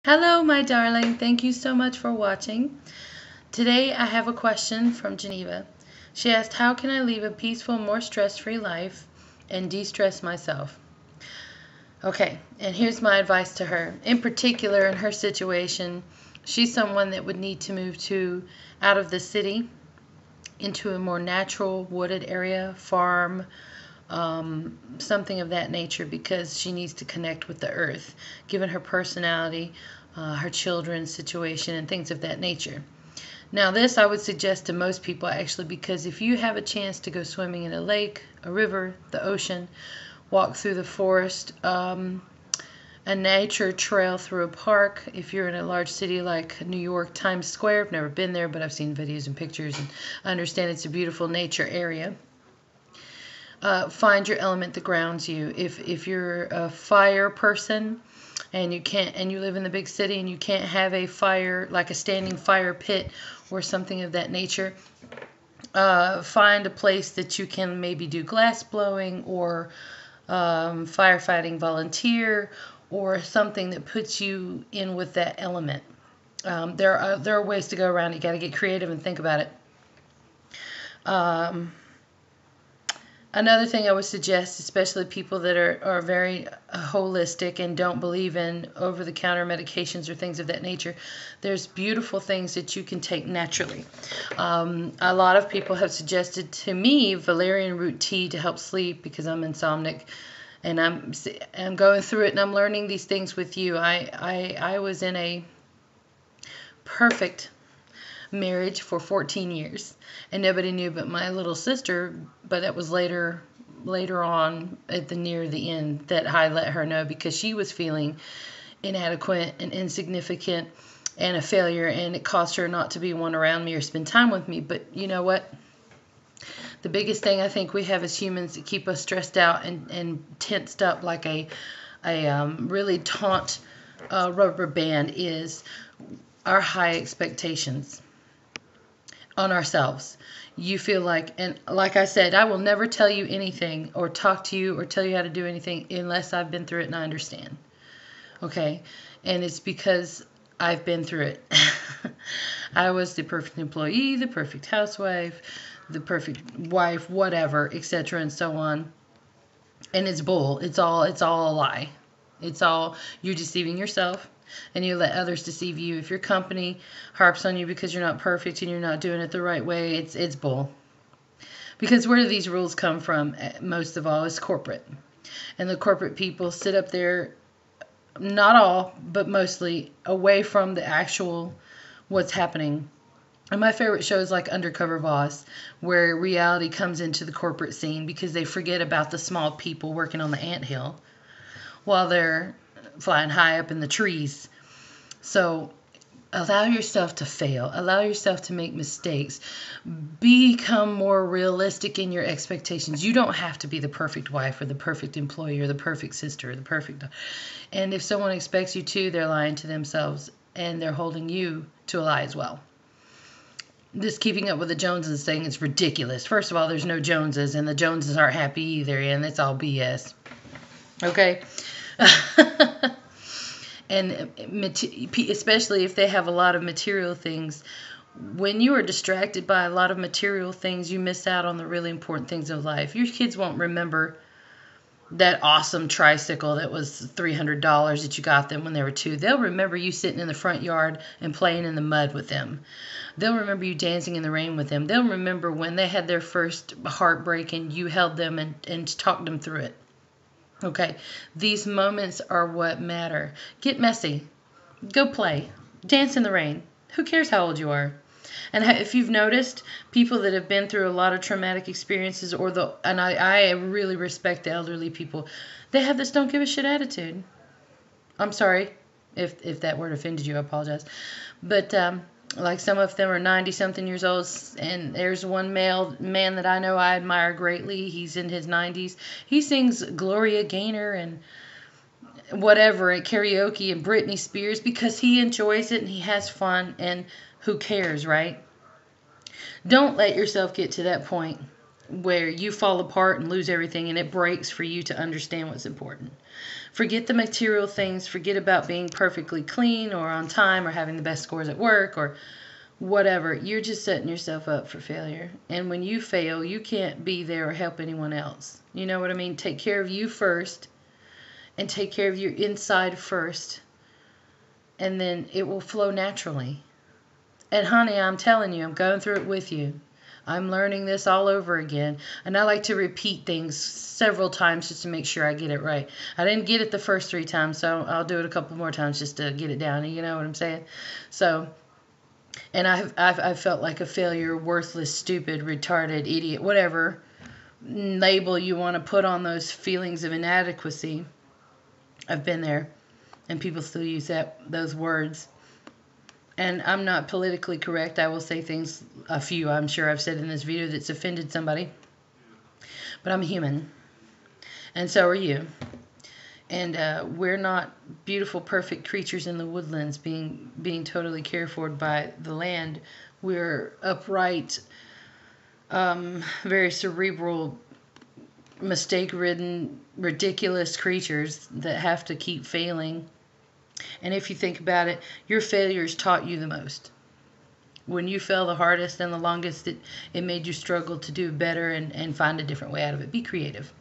Hello, my darling. Thank you so much for watching. Today I have a question from Geneva. She asked, how can I live a peaceful, more stress-free life and de-stress myself? Okay, and here's my advice to her. In particular, in her situation, she's someone that would need to move out of the city into a more natural wooded area, farm, something of that nature, because she needs to connect with the earth, given her personality, her children's situation, and things of that nature. Now, this I would suggest to most people actually, because if you have a chance to go swimming in a lake, a river, the ocean, walk through the forest, a nature trail through a park, if you're in a large city like New York, Times Square, I've never been there, but I've seen videos and pictures and I understand it's a beautiful nature area. Find your element that grounds you. If you're a fire person and you live in the big city and you can't have a fire, like a standing fire pit or something of that nature, find a place that you can maybe do glass blowing or firefighting volunteer or something that puts you in with that element. There are ways to go around it. You got to get creative and think about it. Another thing I would suggest, especially people that are very holistic and don't believe in over-the-counter medications or things of that nature, there's beautiful things that you can take naturally. A lot of people have suggested to me valerian root tea to help sleep because I'm insomniac, and I'm going through it and I'm learning these things with you. I was in a perfect marriage for 14 years and nobody knew but my little sister, but that was later on at the near the end that I let her know, because she was feeling inadequate and insignificant and a failure, and it caused her not to be one around me or spend time with me. But you know what? The biggest thing I think we have as humans that keep us stressed out and tensed up like a really taut rubber band is our high expectations on ourselves. You feel like, and like I said, I will never tell you anything or talk to you or tell you how to do anything unless I've been through it and I understand. Okay? And it's because I've been through it. I was the perfect employee, the perfect housewife, the perfect wife, whatever, etc. and so on. And it's bull. It's all a lie. It's all, you're deceiving yourself and you let others deceive you. If your company harps on you because you're not perfect and you're not doing it the right way, it's bull. Because where do these rules come from? Most of all, is corporate. And the corporate people sit up there, not all, but mostly away from the actual what's happening. And my favorite show is like Undercover Boss, where reality comes into the corporate scene because they forget about the small people working on the anthill while they're flying high up in the trees. So allow yourself to fail. Allow yourself to make mistakes. Become more realistic in your expectations. You don't have to be the perfect wife or the perfect employee or the perfect sister or the perfect... And if someone expects you to, they're lying to themselves and they're holding you to a lie as well. This keeping up with the Joneses thing is ridiculous. First of all, there's no Joneses, and the Joneses aren't happy either, and it's all BS. Okay? And especially if they have a lot of material things, when you are distracted by a lot of material things, you miss out on the really important things of life. Your kids won't remember that awesome tricycle that was $300 that you got them when they were 2. They'll remember you sitting in the front yard and playing in the mud with them. They'll remember you dancing in the rain with them. They'll remember when they had their first heartbreak and you held them and talked them through it. Okay, these moments are what matter. Get messy. Go play. Dance in the rain. Who cares how old you are? And if you've noticed, people that have been through a lot of traumatic experiences, and I really respect the elderly people, they have this don't give a shit attitude. I'm sorry if that word offended you. I apologize. But like some of them are 90-something years old, and there's one man that I know I admire greatly. He's in his 90s. He sings Gloria Gaynor and whatever at karaoke and Britney Spears because he enjoys it and he has fun, and who cares, right? Don't let yourself get to that point where you fall apart and lose everything and it breaks for you to understand what's important. Forget the material things. Forget about being perfectly clean or on time or having the best scores at work or whatever. You're just setting yourself up for failure. And when you fail, you can't be there or help anyone else. You know what I mean? Take care of you first and take care of your inside first. And then it will flow naturally. And honey, I'm telling you, I'm going through it with you. I'm learning this all over again. And I like to repeat things several times just to make sure I get it right. I didn't get it the first 3 times, so I'll do it a couple more times just to get it down. You know what I'm saying? So, and I've felt like a failure, worthless, stupid, retarded, idiot, whatever label you want to put on those feelings of inadequacy. I've been there, and people still use those words. And I'm not politically correct. I will say things, a few I'm sure I've said in this video that's offended somebody. But I'm human. And so are you. And we're not beautiful, perfect creatures in the woodlands being totally cared for by the land. We're upright, very cerebral, mistake-ridden, ridiculous creatures that have to keep failing. And if you think about it, your failures taught you the most. When you fell the hardest and the longest, it made you struggle to do better and find a different way out of it. Be creative.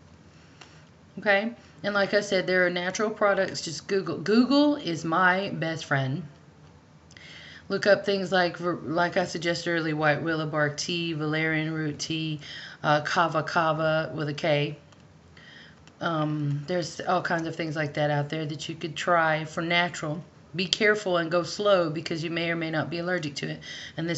Okay? And like I said, there are natural products. Just Google. Google is my best friend. Look up things like I suggested earlier, white willow bark tea, valerian root tea, kava kava with a K. There's all kinds of things like that out there that you could try for natural. Be careful and go slow because you may or may not be allergic to it. And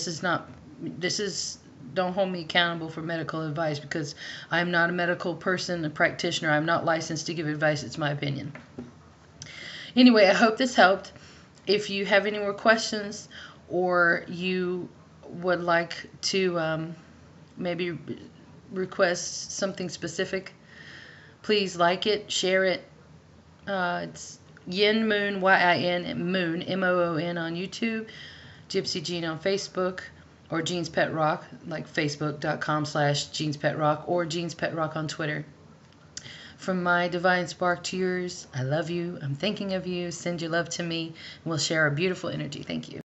don't hold me accountable for medical advice because I'm not a medical person, a practitioner. I'm not licensed to give advice. It's my opinion. Anyway, I hope this helped. If you have any more questions or you would like to maybe request something specific, please like it, share it. It's Yin Moon, Y-I-N, Moon, M-O-O-N on YouTube, Gypsy Jean on Facebook, or Jean's Pet Rock, like facebook.com/Jean's Pet Rock, or Jean's Pet Rock on Twitter. From my divine spark to yours, I love you. I'm thinking of you. Send your love to me, and we'll share our beautiful energy. Thank you.